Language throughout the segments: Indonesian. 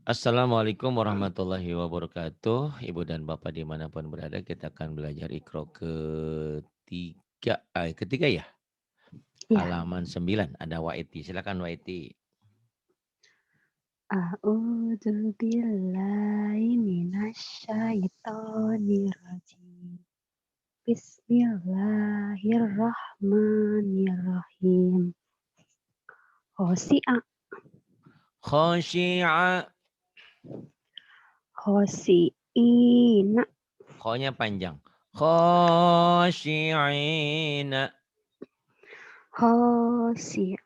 Assalamualaikum warahmatullahi wabarakatuh. Ibu dan Bapak dimanapun berada, kita akan belajar Iqra ketiga ya, Ya, halaman 9. Ada Waiti, silakan Waiti. a'udzu billahi minasyaitonir rajim. Bismillahirrahmanirrahim. Khosi'a, Khosyi'a, khosi'ina, kho-nya panjang. Khosyi'ina. khosi'ina,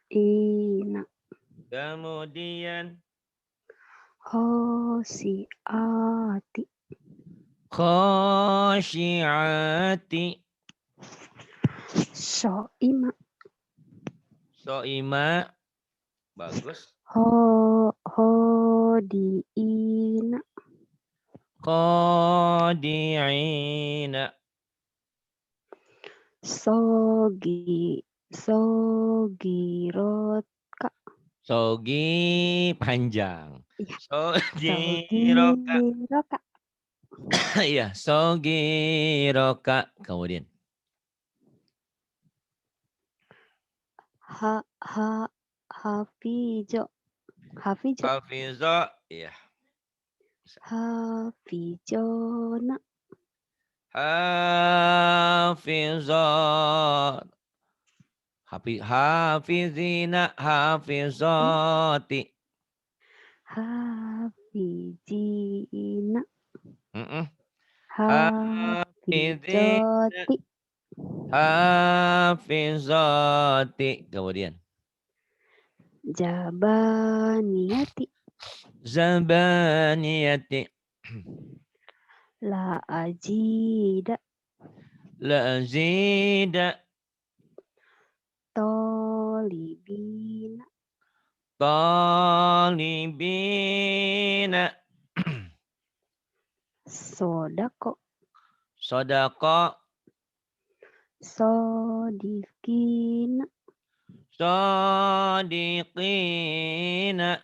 Kemudian khosi'ati, khosyi'ati. so'ima, So'ima, bagus. hodi'ina, Khodi'ina. sogirotka. Sogi panjang. Ya, Sogiroka. sogiroka. Iya, sogiroka. Kemudian. Ha ha hafijo hafijo Hafizo. Iya. hafijona Hafizot. Hafizina. hmm, Hafizoti. hafijina Mm-mm. Hafizina. hafijoti Hafizoti. Kemudian. jabaniyati Zabaniyati. la ajida Lazida. tolibina Talibina. sodako Sodako. sodikina Sodiqina.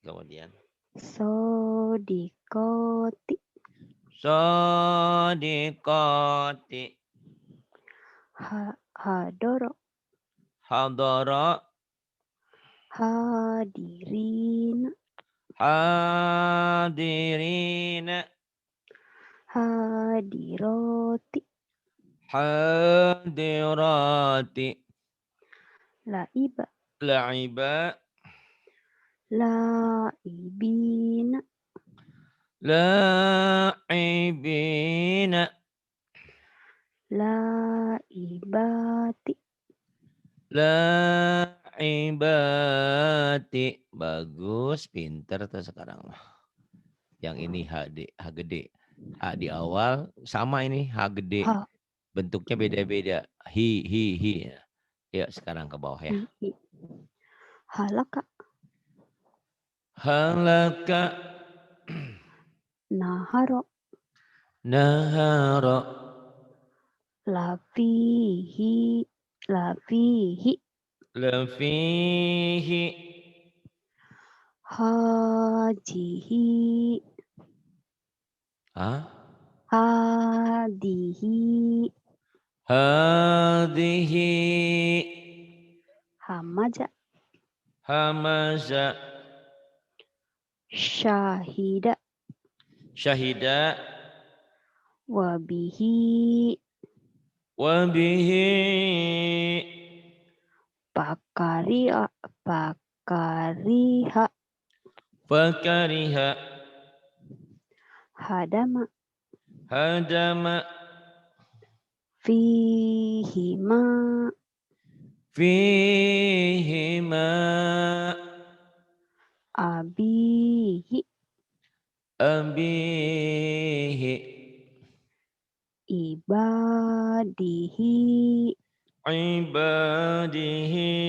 Kemudian. sodikoti Sodiqati. hadoro Hadara. hadirin Hadirina. hadiroti Hadirati. laiba La'iba. laibina La'ibina. laibati La'ibati. Bagus, pinter tuh sekarang. Yang ini H gede. H di awal sama ini H gede. ha Bentuknya beda-beda. Hi. Ya, sekarang ke bawah ya. i i halaka Halaka. naharo Nahara. lafihi lafihi Lafihi. hajihi Hah? hadihi Hadhihi. hamaja Hamaza. syahida Syahida. wabihi Wabihi. pakaria pakariha Fakariha. hadama Hadama. fihima Fihima. abihi Abihi. ibadihi Ibadihi.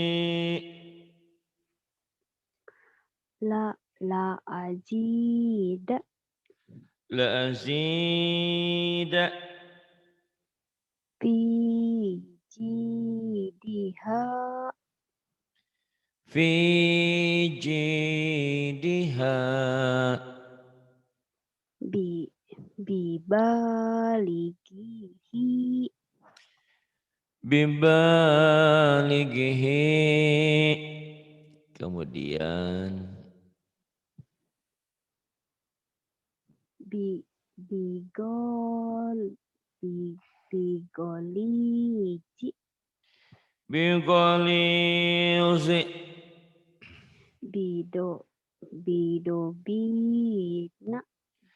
la ajida La azida. fi jidiha fi jidiha bibalighihi bibalighi. Kemudian bigol bigoliji biqalizi bido bidobina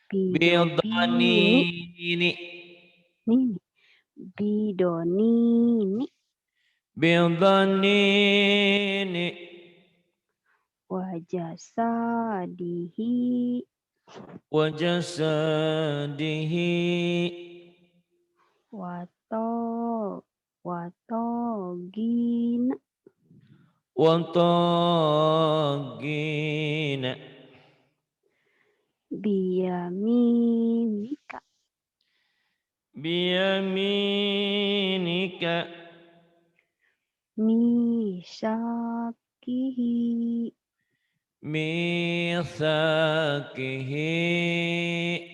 bidobini bidanini nini bidonini bidanini wajasadihi wajasadihi wato watogina watagina biyaminika biyaminika misakihi mithakihi.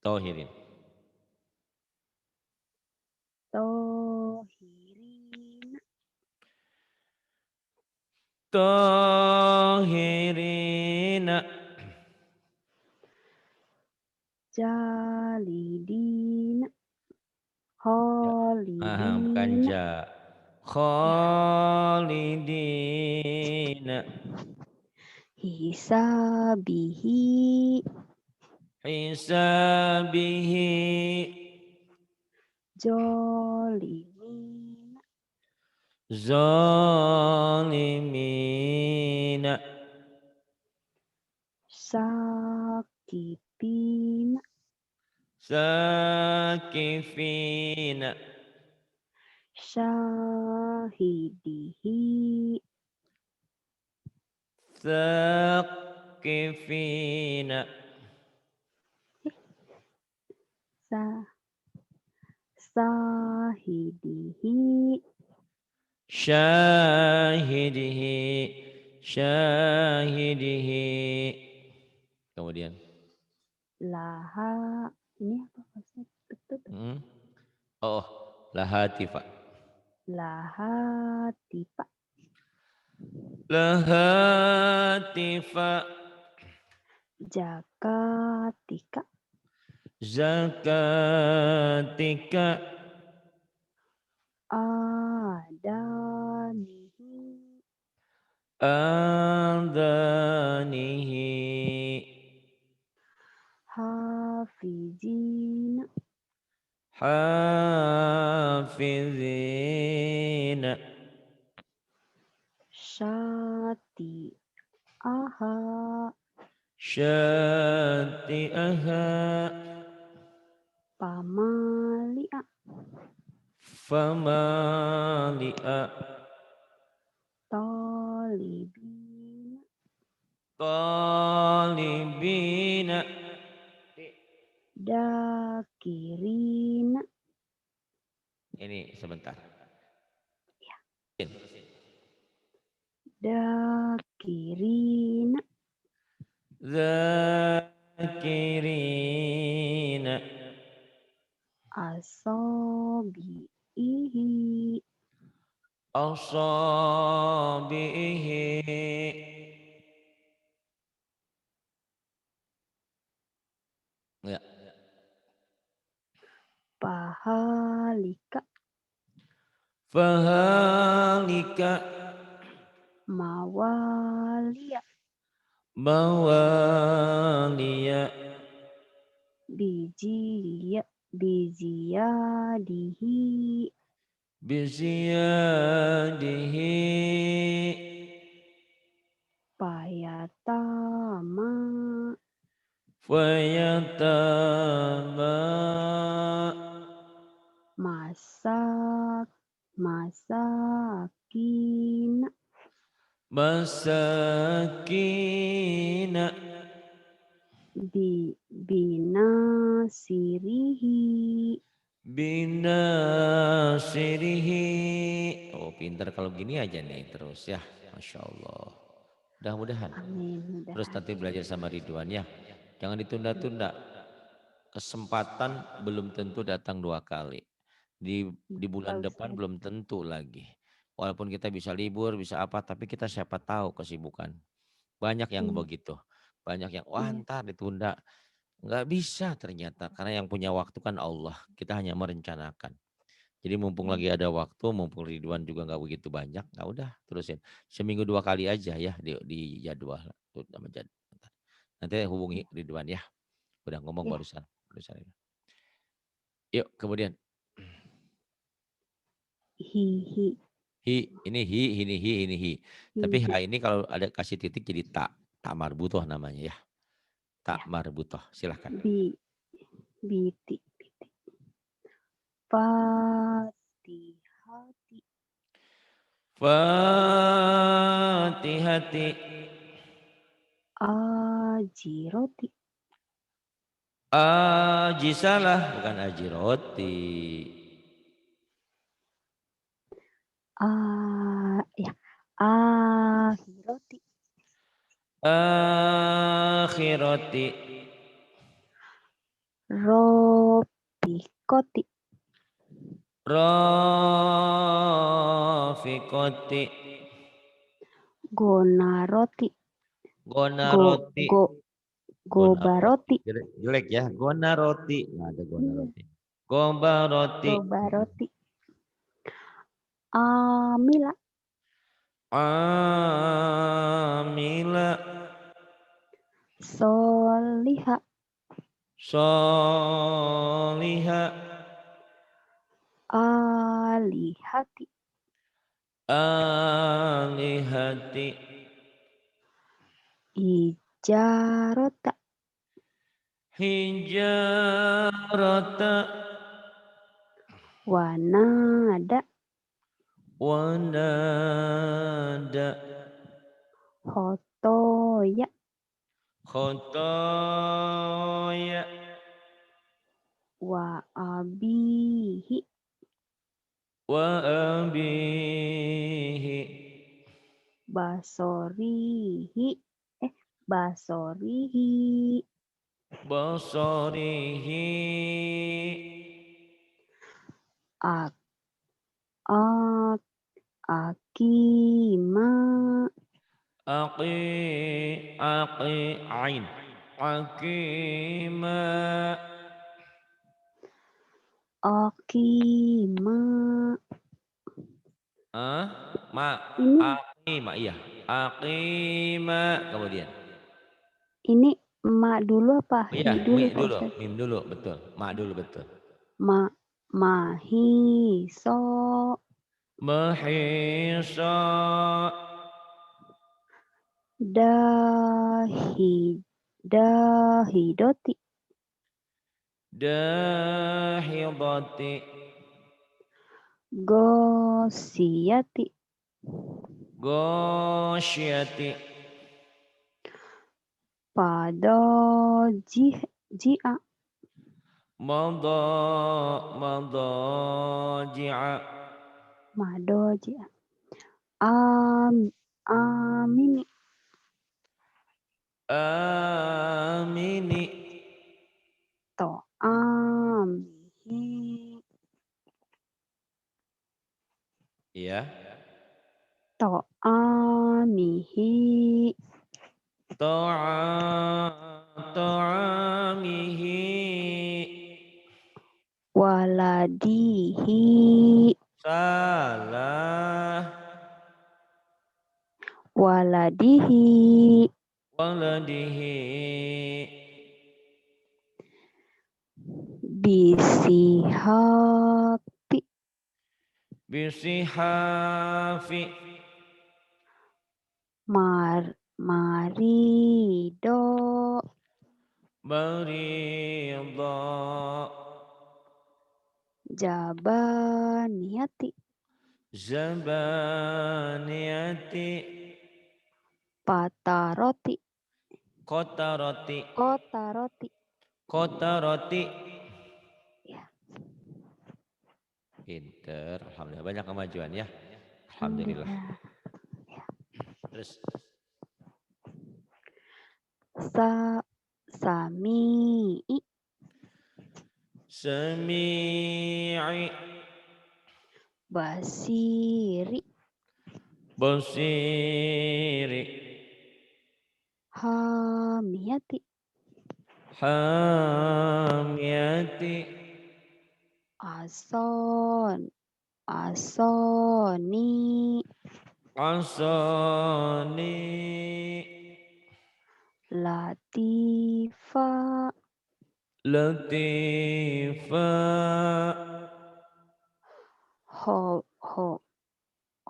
Tohirin. tohirina Tohirina. jalidina Ja. Bukan holidina ja. Khalidina. hisabihi Hisabihi. jolimina Zalimina. sakipina Sakifina. syahidihi Sakifina. sa sahidihi Syahidihi. Syahidihi. Kemudian. laha ini apa bahasa betul Oh, lahatifa. lahatifa Lahatifa. jakatika Zakatika. adanihi Adanihi. hafizina Hafizina. syati aha Syati'aha. pamalia Famali'a. tolibina Talibina. dakirina Ini sebentar. dakirina Zakirina. asobihi Asabihi. Ya. pahalika Fahalika. mawalia Mawaliya. bijiyadihi Biziyadihi. payatama Fayatama. masakina Masakina. binasirihi binasirihi. Oh pinter kalau gini aja nih terus ya. Masya Allah. Mudah-mudahan. Amin. Terus Mudahan. nanti belajar sama Ridwan ya. Jangan ditunda-tunda. Kesempatan belum tentu datang 2 kali. Di Pak bulan depan Ustadz. belum tentu lagi. Walaupun kita bisa libur, bisa apa, tapi kita siapa tahu kesibukan. Banyak yang Iya. begitu. Banyak yang, wah Iya. ntar ditunda. Nggak bisa ternyata. Karena yang punya waktu kan Allah. Kita hanya merencanakan. Jadi mumpung Iya. lagi ada waktu, mumpung Ridwan juga nggak begitu banyak, nah udah terusin. Seminggu 2 kali aja ya di jadwal. Tuh, sama nanti hubungi Ridwan ya. Udah ngomong Iya. barusan ini. Yuk kemudian. Hihi. Hi, ini hi. Tapi Hihi. ha ini kalau ada kasih titik jadi tak. Tak marbutoh namanya ya. Tak Ya. marbutoh. Silahkan. Bi. Biti. Fatihati. Fatihati. Ajiroti. Ajisalah bukan ajiroti. Ya. Akhiroti. Akhirati. Ropikoti. Rafiqati. Gonaroti. Go. Gonaroti. Go. Gonaroti. Gobaroti. Jelek ya. Gonaroti. Nggak ada Iya. gonaroti. Gobaroti. Gobaroti. Amila. Amila. Soliha. Soliha. Alihati. Alihati. Ijarota. Hijarata. Wanada. Wanada. Hotoya. Khotoya. Wa abihi. Wa abihi. Basorihi. Basorihi. Basarihi. Ak. Ak. Akima. Ain. Akima. Akima. Ma. Ini Akima. Iya. Akima. Kemudian. ini ma dulu apa Iya, hi dulu Pak dulu. Ustadz? Mim dulu. Betul. Ma dulu betul. Ma. Mahi. So. Mahisa. Dahi. Dahidoti. Dahidati. Gosiyati. Gosyati. Jia. Madaji'a. Madojia. Amini. Amini. To. Amihi. Ya. To. Amihi. Ta'amihi. Waladihi. Salah. Waladihi. Waladihi. Bisihati. Bisihafi. Marido. Marida. Jabaniyati. Zabaniyati. Pataroti. Kotaroti. Kotaroti. Kotaroti. Ya. Pinter. Alhamdulillah. Banyak kemajuan ya. Alhamdulillah. Terus. Sami'i. Sami'i. Basiri. Basiri. Hamiyati. Hamiyati. Asoni. Asani. Latifa. Latifa.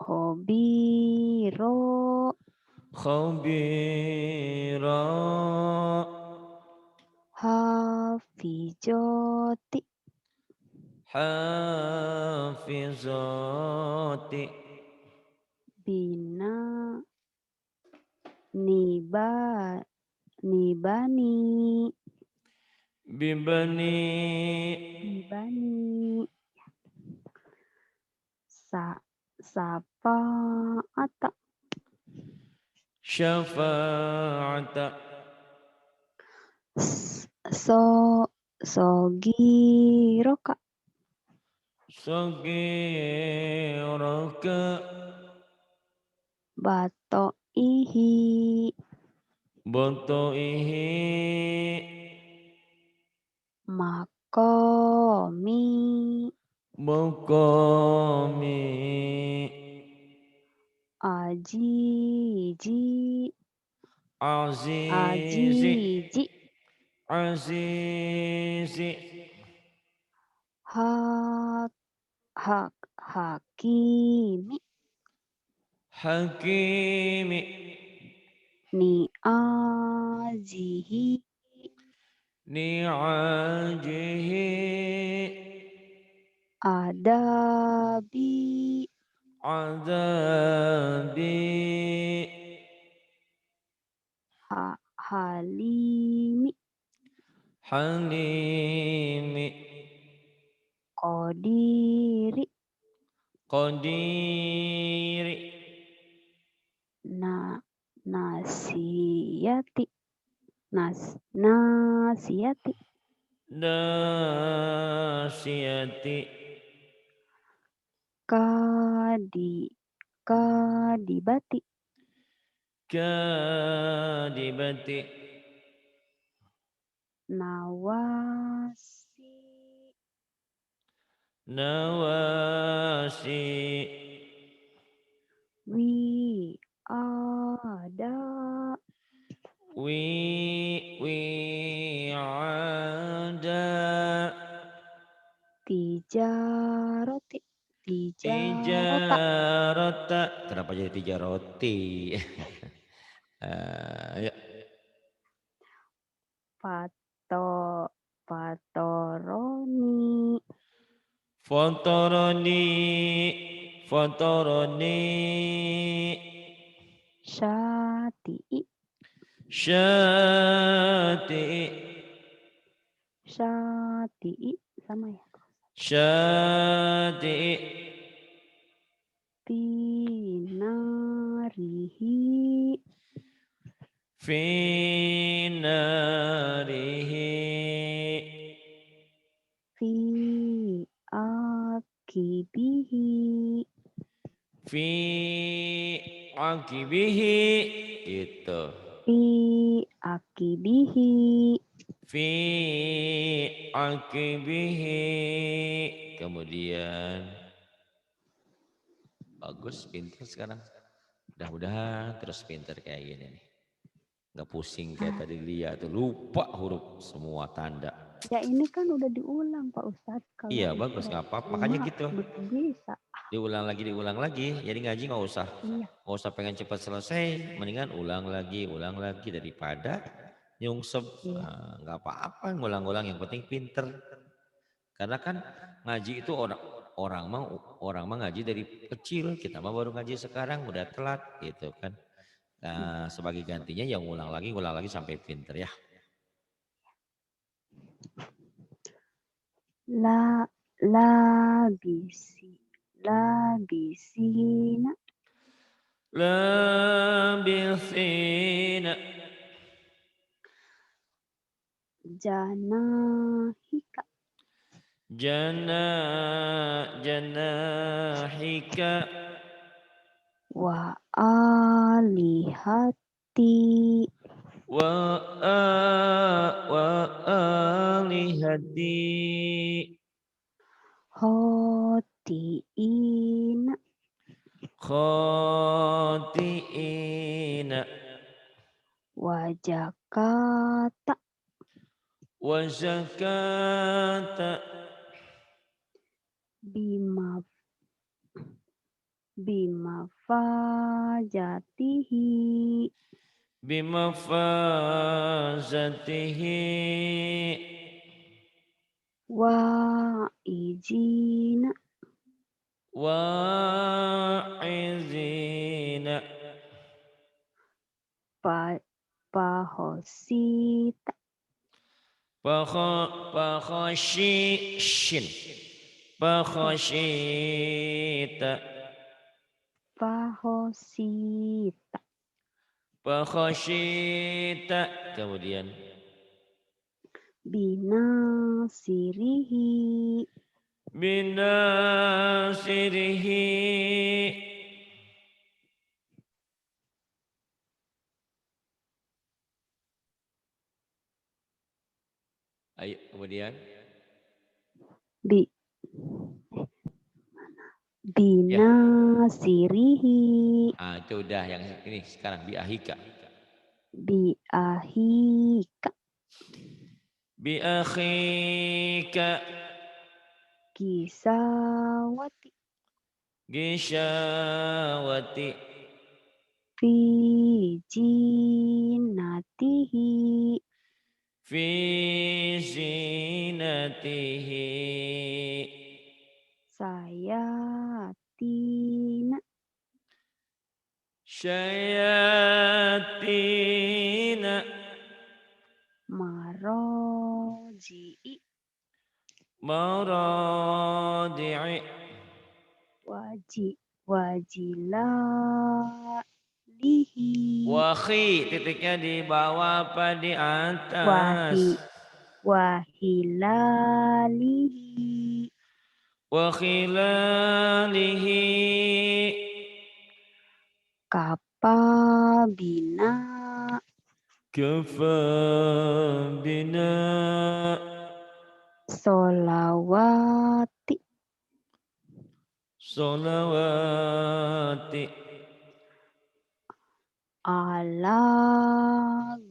Hobiro. Khabira. Hafijoti. Hafizati. Bina. Nibani. Bibani. Nibani. Safa'ata. Syafa'ata. Sogiroka. Sagiraka. Bato'ihi. Boto'ihi. Makomi. Maqami. Ajiji. Azizi. Ajiji. Azizi. Hakimi. Hakimi. Ni'ajihi. Ni'ajihi. Adabi. Adabi. Halimi. Halimi. Qadiri. Qadiri. Nasiyati. Nasiyati. Nasiyati. Kadibati. Kadibati. Nawasi. Nawasi. Ada. Ada. Tijaroti. Tijarota. Tijarata. Kenapa jadi tiga roti? Ya. Patoroni. Fotoroni. Fotoroni. Syati'i. Syati'i. Syati'i. Sama ya. Syati'i. Finarihi. Finarihi. Fi akibihi. Fi akibihi. Gitu. Fi akibihi. Fi akibihi. Kemudian bagus, pintar sekarang. Mudah-mudahan terus pintar kayak gini nih. Nggak pusing kayak tadi Lia tuh, lupa huruf semua tanda. Ya ini kan udah diulang Pak Ustadz. Kalau Iya bagus, nggak apa-apa. Makanya gitu. Bisa. Diulang lagi. Jadi ngaji nggak usah. Iya. Nggak usah pengen cepat selesai. Mendingan ulang lagi daripada nyungsep. Iya. Nggak apa-apa ngulang-ulang, yang penting pinter. Karena kan ngaji itu orang mah ngaji dari kecil, kita mah baru ngaji sekarang udah telat gitu kan. Nah, sebagai gantinya yang ngulang lagi sampai pinter ya. labisina, labithina, janahika, janahika, wa alihati, wa alihati, khotiina, khati'ina, wajakata, wa zakata, bima bimafajatihi, bimafazatihi, wa ijina, wa'izina, pahosita, pakhashin, pakhashita, pahosita, pakhashita, kemudian binasirihi, binasirihi, ayo kemudian bi ya. binasirihi, Itu udah yang ini sekarang biahika, biahika, biakhika, kisawati, gisyawati, fi jinatihi, fi zinatihi, sayatina, syayatina, maroji'i, maradi'i, wajilalihi, wakhi, titiknya di bawah apa di atas, wahilalihi, wakhilalihi, kapabina, kafa bina, solawati, solawati, ala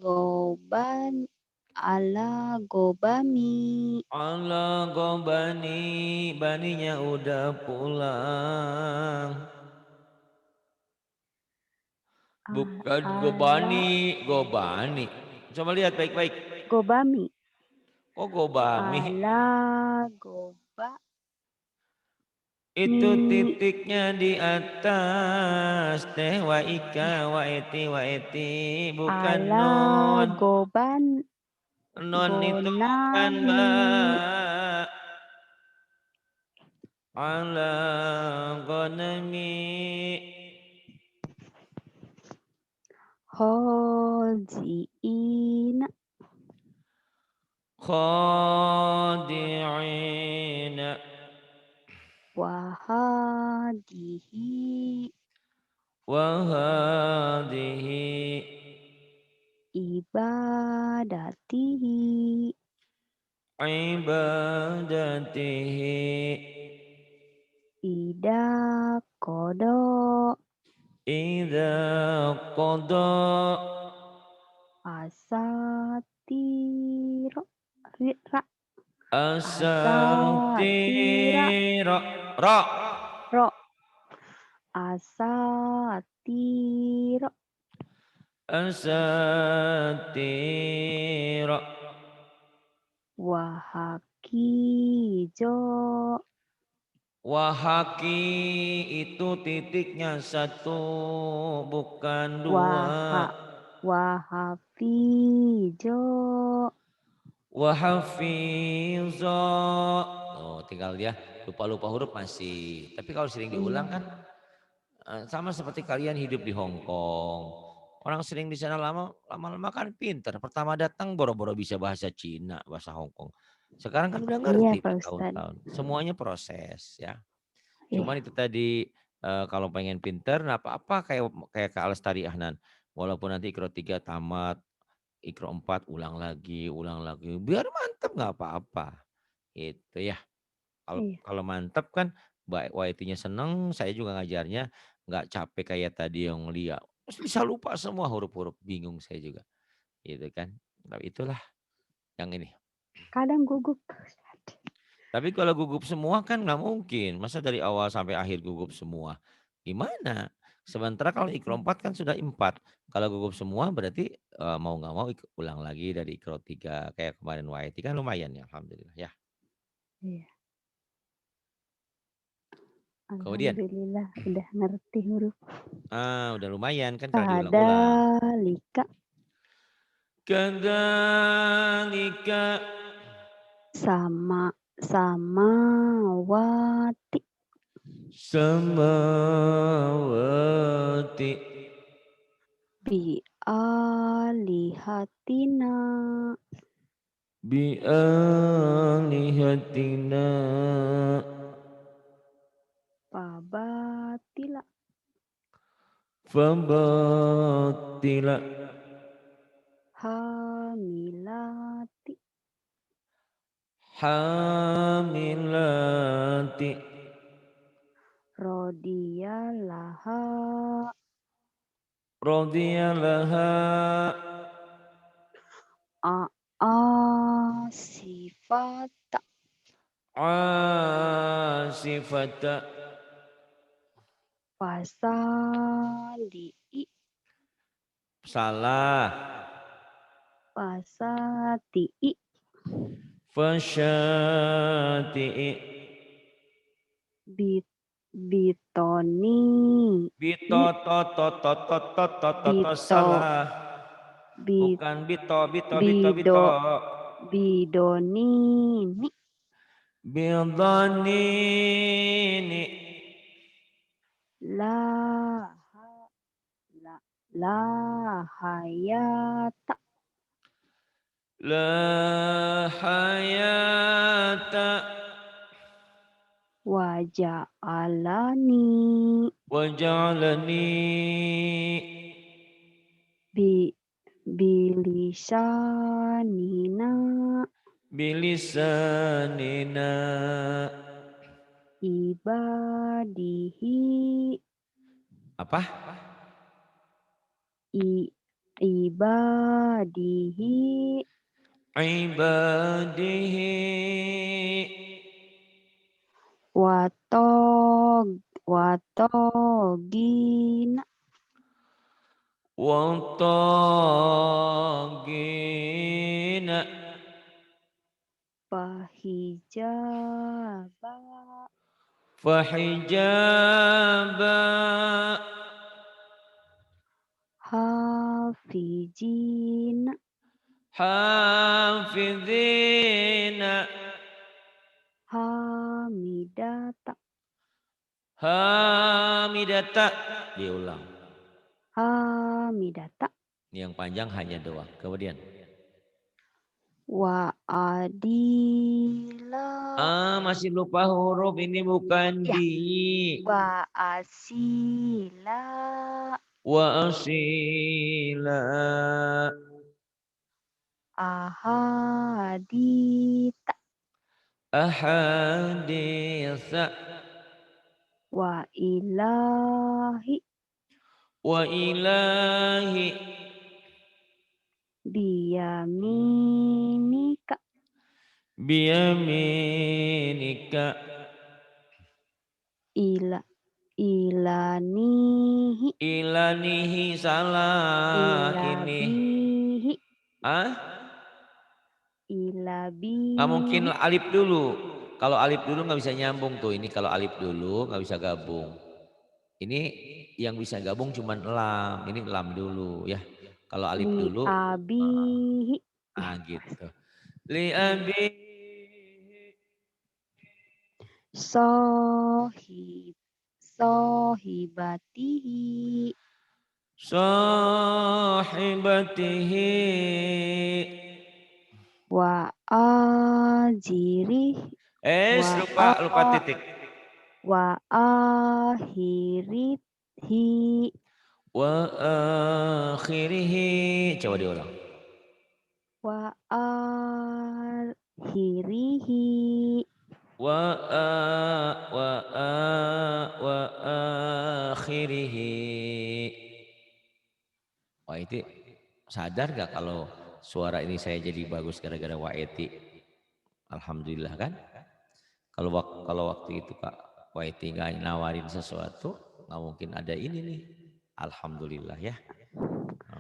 gobami, ala gobani, baninya udah pulang, bukan ala gobani, gobani. Coba lihat baik-baik. gobami, Kok gobami? ala goba, Itu titiknya di atas teh wa ika wa eti bukan ala non. Non itu bukan gonami, ba. Ala ghanami, hoziina, khadi'ina, wahadihi, wa hadhihi, ibadatihi, ibadatihi, ida kodo, idza qada, asatiro, ra, asatira, asatira, ra, ro, asatiro, asatira, wahakijo, wahaki itu titiknya satu bukan dua. wahafijo, Wahafiza, oh tinggal dia lupa-lupa huruf masih. Tapi kalau sering diulang kan sama seperti kalian hidup di Hong Kong. Orang sering di sana lama-lama kan pinter. Pertama datang boro-boro bisa bahasa Cina, bahasa Hong Kong. Sekarang kan udah Iya, ngerti Pak Ustadz. bertahun-tahun. Semuanya proses ya. Iya. Cuman itu tadi kalau pengen pinter, nah apa-apa kayak kayak Kak Lestari Ahnan. Walaupun nanti Ikro 3 tamat, Ikro 4 ulang lagi, ulang lagi. Biar mantep nggak apa-apa. Gitu ya. Kalau Iya. kalau mantep kan Mbak YT-nya seneng, saya juga ngajarnya nggak capek kayak tadi yang Lia. Bisa lupa semua huruf-huruf, bingung saya juga. Gitu kan. Tapi itulah yang ini. Kadang gugup, Pak Ustadz. Tapi kalau gugup semua kan nggak mungkin. Masa dari awal sampai akhir gugup semua? Gimana? Sementara kalau ikro 4 kan sudah 4. Kalau gugup semua berarti mau nggak mau ulang lagi dari ikro 3. Kayak kemarin YT kan lumayan ya. Alhamdulillah ya. Iya. Kemudian, Alhamdulillah udah ngerti huruf. udah lumayan kan kalau diulang-ulang. Kadalika Kadzalika samawati samawati bi alihatina bi alihatina pabatila fabatila hamilati hamilati rodiyalaha radiyalaha sifata asifata pasali salah pasati fasyati'i bit bitoni bito to to to to to to to to bito salah bit bukan bito bito bito bido bito bidonini bidhanini la la la hayata la hayata waja'alani waj'alani bi bilisanina bilisanina ibadihi apa ibadihi ibadihi watogina wattaqina pahijaba fahijaba hafijina hafizina hamidata hamidata diulang hamidata yang panjang hanya doa kemudian wa adila masih lupa huruf ini bukan ya di wa asila wa asila ahadita ahaditha wa ilahi wa ilahi biyaminika biyaminika ilanihi ilanihi salah ini ilabihi nggak mungkin ilabihi alif dulu kalau alif dulu nggak bisa nyambung tuh ini kalau alif dulu nggak bisa gabung ini yang bisa gabung cuman lam ini lam dulu ya kalau alif dulu liabihi gitu li abi Sohib. Sohibatihi. Sahibatihi. Wa ajirih. Wa Lupa titik. wa akhirihi. Wa akhirihi. Coba diulang. Wa akhirihi. Wa akhirihi. Wah itu sadar gak kalau suara ini saya jadi bagus gara-gara Waeti? Alhamdulillah kan? Kalau waktu itu Kak Waeti nggak nawarin sesuatu, nggak mungkin ada ini nih. Alhamdulillah ya.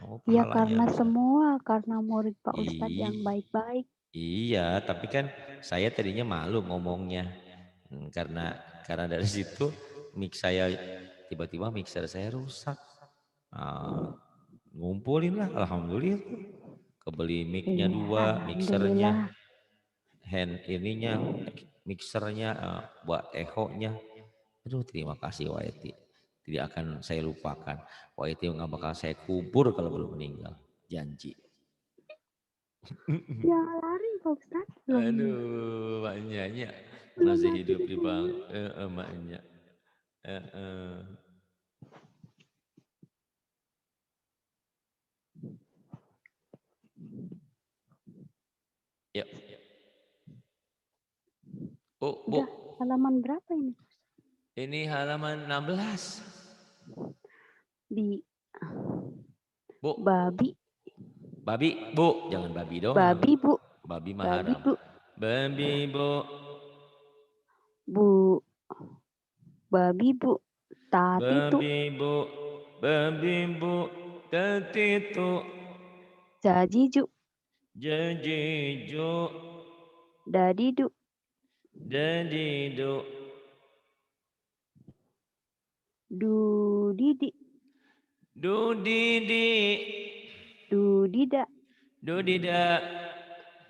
Oh, Ya pahalanya karena besar. semua, karena murid Pak Ustadz yang baik-baik. Iya, tapi kan saya tadinya malu ngomongnya. Karena dari situ tiba-tiba mixer saya rusak. Ngumpulin lah, alhamdulillah. Kebeli mic-nya Iya, 2, mixernya, alhamdulillah. mixernya, buat echo-nya. Aduh, terima kasih Waiti. Tidak akan saya lupakan. Waiti nggak bakal saya kubur kalau belum meninggal. Janji. Ya lari Pak Ustadz. Aduh, maknya Belum masih mati hidup di bang, dikubur. maknya. Yuk. Oh, Bu. Udah halaman berapa ini? Ini halaman 16. Di Bu. babi. Babi, Bu. Jangan babi doang. Babi Bu. Babi mah Babi haram. Bu. Babi, Bu. Bu. Babi Bu. Tati tu. Babi, Bu. Babi, Bu. Tetitu. Jajiju. Jajiju. Dadidu. Dadidu. Dudidi. Dudidi. Dudida. Dudida.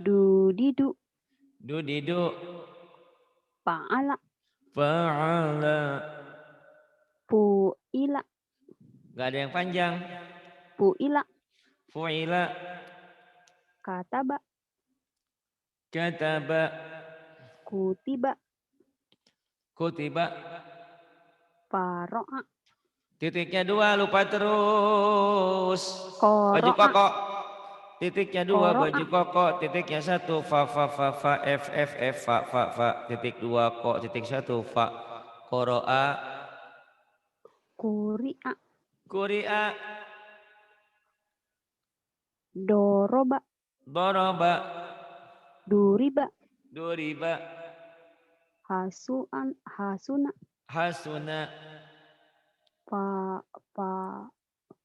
Dudidu. Dudidu. Pa'ala. Fa'ala. Pu'ila. Gak ada yang panjang. Pu'ila. Fu'ila. Kataba. Kataba. Kutiba. Kutiba. Faro'a. Titiknya 2 lupa terus. Baju Koro'a. koko. Titiknya 2 Koro'a. baju koko. Titiknya 1 fa f fa. Titik 2 ko. Titik 1 fa. Koro'a. Kuri'a. Kuri'a. Doroba. Doroba. Duriba. Duriba. Hasuan. Hasuna. Hasuna.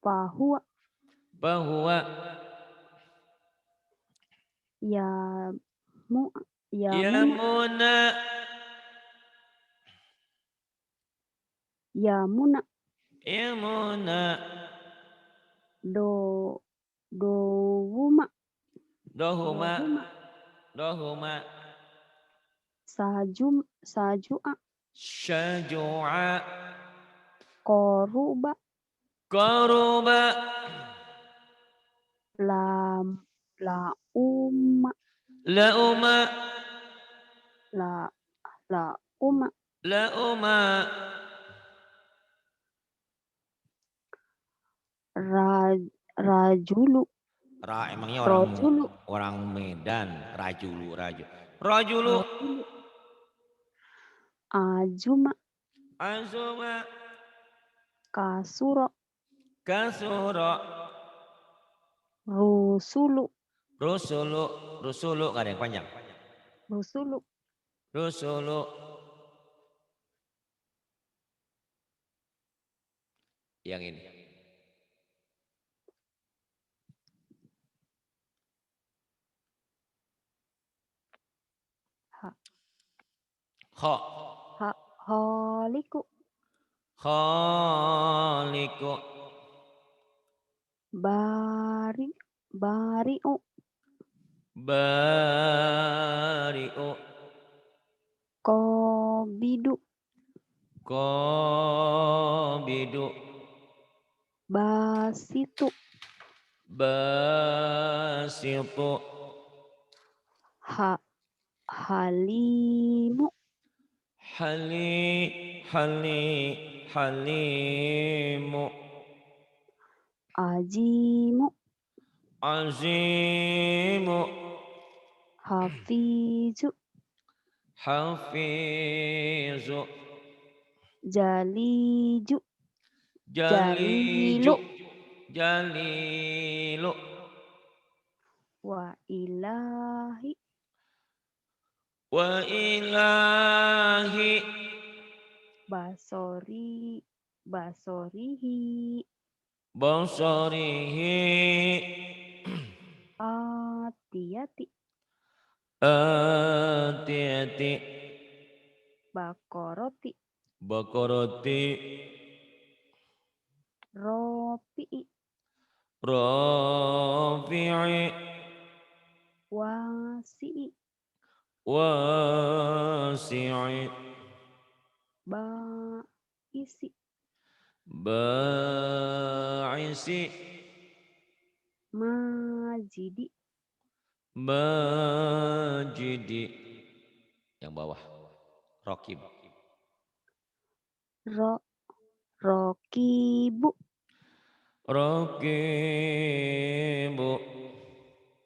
Pahua. Bahwa. Yamuna. Yamuna. Yamuna. Yamuna. Dowuma. Dohuma. Dohuma. Sajua. Syajua. Koruba. Koruba. Lauma. Lauma. Lauma. Lauma. Rajulu. Emangnya Rajulu. orang Medan. Rajulu. Rajulu. Ajuma. Azuma. Kasuro. Kasuro. Rusulu. Rusulu. Gak ada yang panjang. Rusulu. Yang ini. Holiku. Khaliku. Bari'u. Bari'u. Qabidu. Qabidu. Basitu. Basitu. Halimu. Halimu. Ajimu. Azimu. Hafizu. Hafizu. Jaliju. Jaliju. Jalilu. Jalilu. Wa ilahi. Wa ilahi. Basorihi. Basarihi. Atiyati. Atiyati. Bakoroti. Bakoroti. Rofi'i. Rafi'i. Wasi'i. Wasi'i. Baisi. Ba'isi. Majidi. Majidi. Yang bawah. Rokib. Rokibu. Rokibu.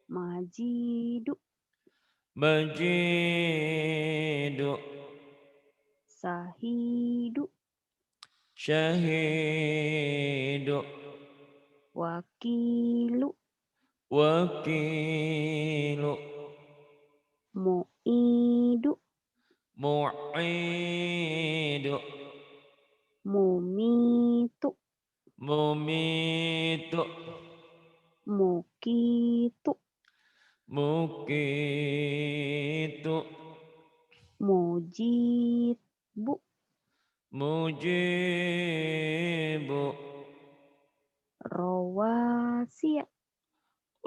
Majidu. Majidu. Sahidu. Syahidu. Wakilu. Wakilu. Mu'idu. Mu'idu. Mumitu. Mumitu. Mukitu. Mukitu. Mujibu. Mujibu. Rawasiya.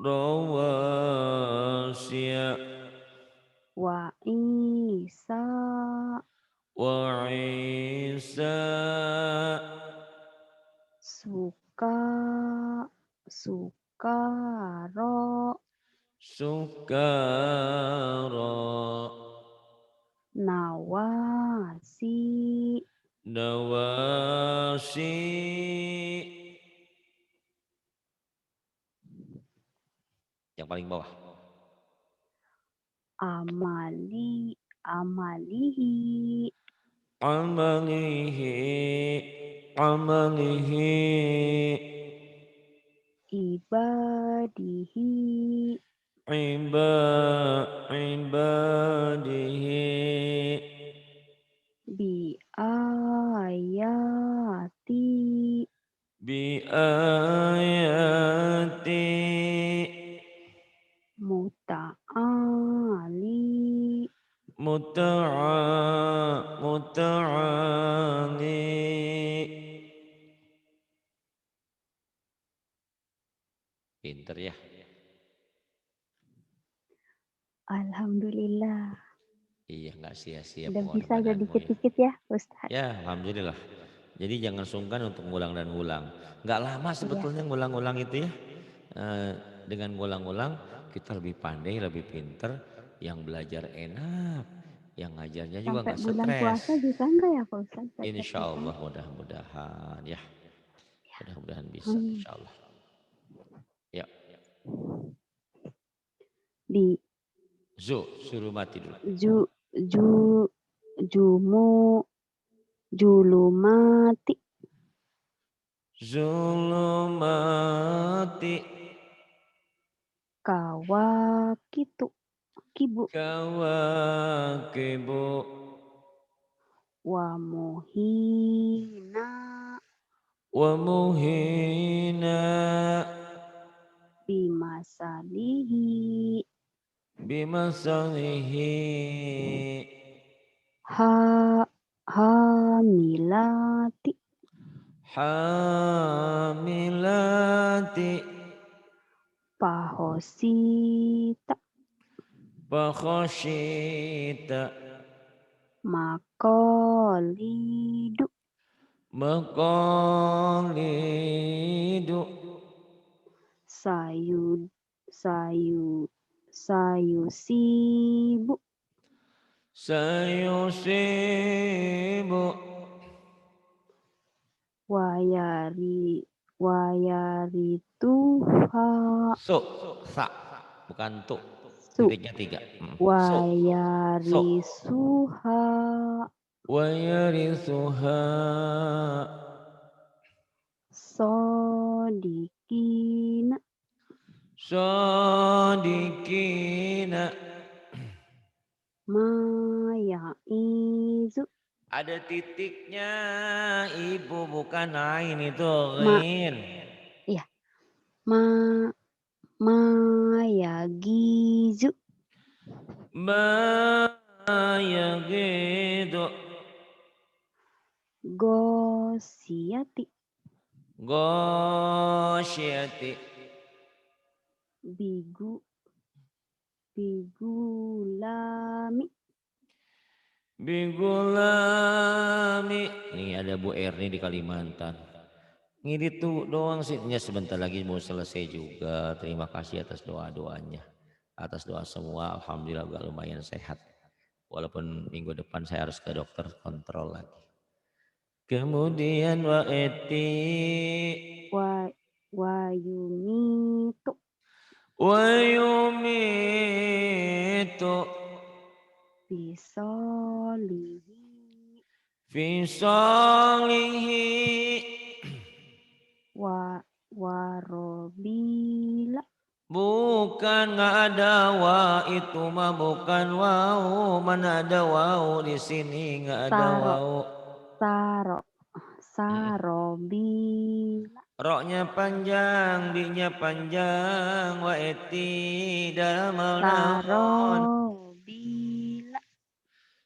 Rawasiya. Wa Isa. Wa Isa. Sukaro. Sukara. Nawasi. Nawasi. Yang paling bawah. Amalihi. Amalihi. Amalihi. Ibadihi. Ibadihi. Biayati. Biayati. Muta'ali. Muta'ali. Pinter ya. Alhamdulillah. Iya, nggak sia-sia Udah bisa pengorbananmu ya. dikit-dikit ya Ustaz. Ya, alhamdulillah. Jadi jangan sungkan untuk ngulang dan ngulang. Nggak lama sebetulnya ngulang-ngulang itu ya. Dengan ngulang-ngulang kita lebih pandai, lebih pinter. Yang belajar enak, yang ngajarnya juga Sampai nggak bulan stres. puasa bisa enggak ya Pak Ustaz? Insya Allah mudah-mudahan ya. Mudah-mudahan bisa insya Allah. Ya. Di Suruh mati dulu. Julumati. Zulumati. Kawakitu. Kibu. Kawakibu. Wa muhina. Wa muhina. Bimasalihi. Bimasalihi. Hamilati. Hamilati. Pahosita. Pakhoshita. Makolidu. Maqalidu. Sayu. Sayu. Sayusibu. Sayusibu. Wayarituha. Sa. Bukan tu. Su. Titiknya 3. Wayarisuha. Wayarithuha. Sodikina. Sodikina. Mayaizu. Ada titiknya, ibu bukan ain itu Ma. ghin. Iya. Mayagizu. Mayagidu. Gosiati. Gosyiati. Bigulami. Bigulami. Nih ada Bu Erni di Kalimantan. Ini tuh doang sih, sebentar lagi mau selesai juga. Terima kasih atas doa-doanya. Atas doa semua, alhamdulillah gak lumayan sehat. Walaupun minggu depan saya harus ke dokter kontrol lagi. Kemudian Wayumitu. Wayumitu. Bisolihi. Fisalihi. Warobila. Bukan, nggak ada wa, itu mah bukan wau. Mana ada wau di sini, nggak ada wau. Sarobila. Roknya panjang, di-nya panjang, wa eti dalam naon. Sarobila.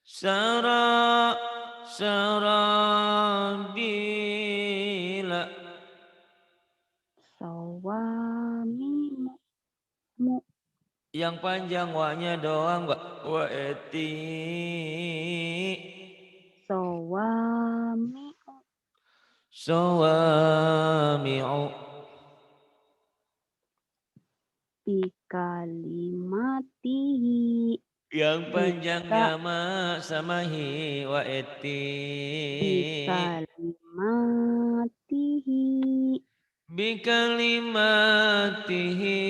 Sarabila. Sawamimu. Yang panjang wa-nya doang, wa eti. Sawami'u. Sawami'u. Bikalimatihi. Yang panjangnya ma sama hi wa eti. Bikalimatihi. Bikalimatihi.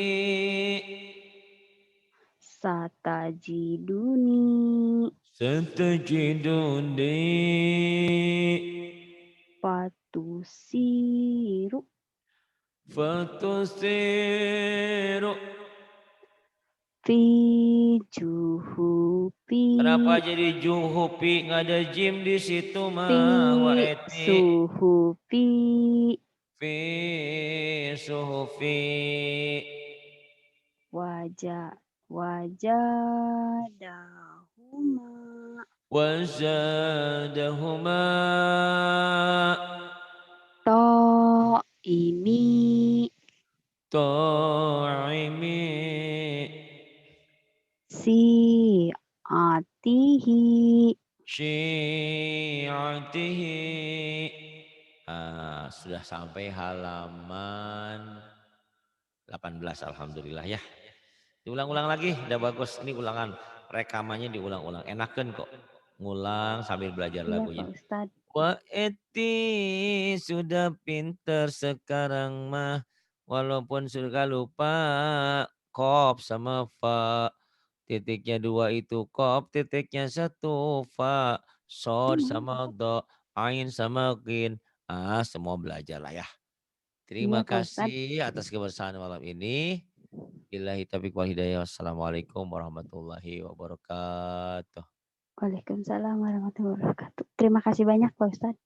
Satajiduni. Satajiduni. Fatusiru. Fatusiru. Fi juhupi. Kenapa jadi juhupi? Nggak ada jim di situ Fi mah. Wa eti. suhufi. Fi suhufi. Wajadahuma. Wazadahuma. Ta'imi. Ta'imi. Si'atihi. Syi'atihi. Sudah sampai halaman 18 alhamdulillah ya. Diulang-ulang lagi, udah bagus. Ini ulangan, rekamannya diulang-ulang. Enakan kok ngulang sambil belajar Iya lagunya. Pak Ustadz. Wa eti sudah pinter sekarang mah, walaupun sudah lupa kop sama fa. Titiknya 2 itu kop, titiknya 1 fa. Sod sama do, ain sama gin. Semua belajar lah ya. Iya Terima Pak Ustadz. kasih atas kebersamaan malam ini. Billahi taufiq wal hidayah. Wassalamualaikum warahmatullahi wabarakatuh. Waalaikumsalam warahmatullahi wabarakatuh. Terima kasih banyak Pak Ustadz.